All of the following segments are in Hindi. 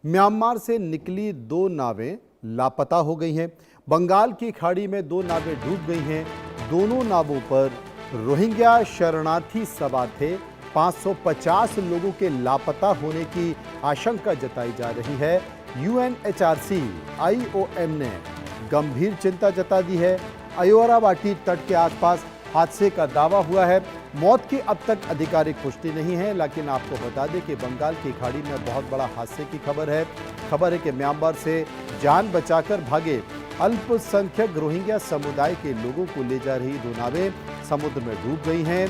म्यांमार से निकली दो नावें लापता हो गई हैं। बंगाल की खाड़ी में दो नावें डूब गई हैं। दोनों नावों पर रोहिंग्या शरणार्थी सवार थे। 550 लोगों के लापता होने की आशंका जताई जा रही है। यूएनएचआरसी आईओएम ने गंभीर चिंता जता दी है। अयोरावाटी तट के आसपास हादसे का दावा हुआ है। मौत की अब तक आधिकारिक पुष्टि नहीं है, लेकिन आपको बता दें कि बंगाल की खाड़ी में बहुत बड़ा हादसे की खबर है। खबर है कि म्यांमार से जान बचाकर भागे अल्पसंख्यक रोहिंग्या समुदाय के लोगों को ले जा रही दो नावें समुद्र में डूब गई हैं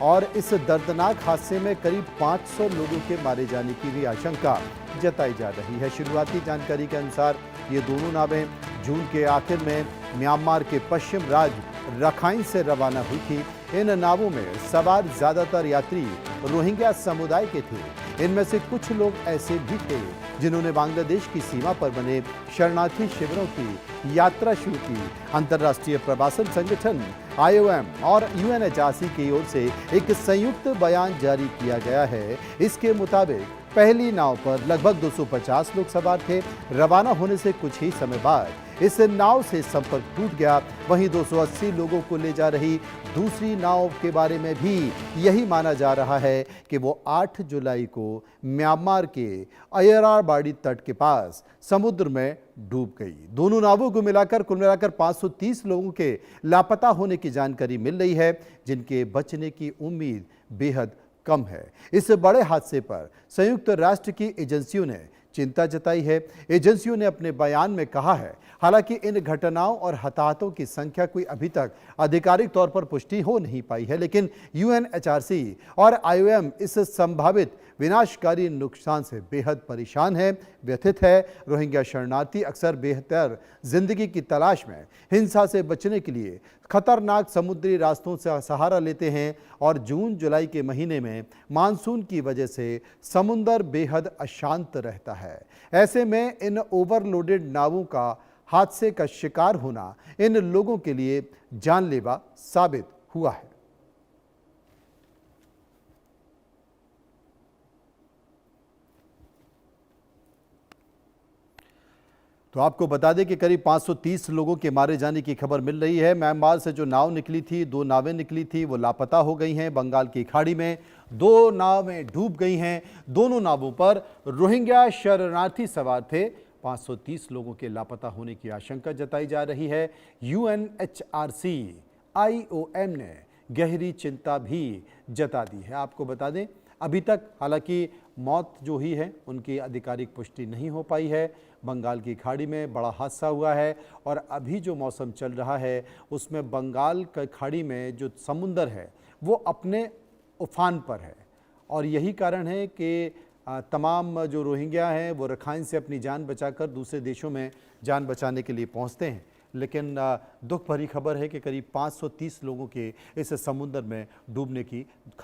और इस दर्दनाक हादसे में करीब 500 लोगों के मारे जाने की भी आशंका जताई जा रही है। शुरुआती जानकारी के अनुसार ये दोनों नावें जून के आखिर में म्यांमार के पश्चिम राज्य रखाइन से रवाना हुई थी। इन नावों में सवार ज्यादातर यात्री रोहिंग्या समुदाय के थे। इनमें से कुछ लोग ऐसे भी थे जिन्होंने बांग्लादेश की सीमा पर बने शरणार्थी शिविरों की यात्रा शुरू की। अंतर्राष्ट्रीय प्रवासन संगठन आईओएम और यूएनएचआरसी की ओर से एक संयुक्त बयान जारी किया गया है। इसके मुताबिक पहली नाव पर लगभग 250 लोग सवार थे। रवाना होने से कुछ ही समय बाद इस नाव से संपर्क टूट गया। वहीं 280 लोगों को ले जा रही दूसरी नाव के बारे में भी यही माना जा रहा है कि वो 8 जुलाई को म्यांमार के अयरावाड़ी तट के पास समुद्र में डूब गई। दोनों नावों को मिलाकर कुल मिलाकर 530 लोगों के लापता होने की जानकारी मिल रही है, जिनके बचने की उम्मीद बेहद कम है। इस बड़े हादसे पर संयुक्त राष्ट्र की एजेंसियों ने चिंता जताई है। एजेंसियों ने अपने बयान में कहा है, हालांकि इन घटनाओं और हताहतों की संख्या कोई अभी तक आधिकारिक तौर पर पुष्टि हो नहीं पाई है, लेकिन यूएनएचआरसी और आईओएम इस संभावित विनाशकारी नुकसान से बेहद परेशान है, व्यथित है। रोहिंग्या शरणार्थी अक्सर बेहतर जिंदगी की तलाश में हिंसा से बचने के लिए खतरनाक समुद्री रास्तों से सहारा लेते हैं और जून जुलाई के महीने में मानसून की वजह से समुद्र बेहद अशांत रहता है। ऐसे में इन ओवरलोडेड नावों का हादसे का शिकार होना इन लोगों के लिए जानलेवा साबित हुआ है। तो आपको बता दें कि करीब 530 लोगों के मारे जाने की खबर मिल रही है। म्यांमार से जो नाव निकली थी, दो नावें निकली थी, वो लापता हो गई हैं। बंगाल की खाड़ी में दो नावें डूब गई हैं। दोनों नावों पर रोहिंग्या शरणार्थी सवार थे। 530 लोगों के लापता होने की आशंका जताई जा रही है। यूएनएचआरसी आईओएम ने गहरी चिंता भी जता दी है। आपको बता दें, अभी तक हालांकि मौत जो ही है उनकी आधिकारिक पुष्टि नहीं हो पाई है। बंगाल की खाड़ी में बड़ा हादसा हुआ है और अभी जो मौसम चल रहा है उसमें बंगाल की खाड़ी में जो समुंदर है वो अपने उफान पर है और यही कारण है कि तमाम जो रोहिंग्या हैं वो रखाइन से अपनी जान बचाकर दूसरे देशों में जान बचाने के लिए पहुंचते हैं। लेकिन दुख भरी खबर है कि करीब 530 लोगों के इस समुंदर में डूबने की खबर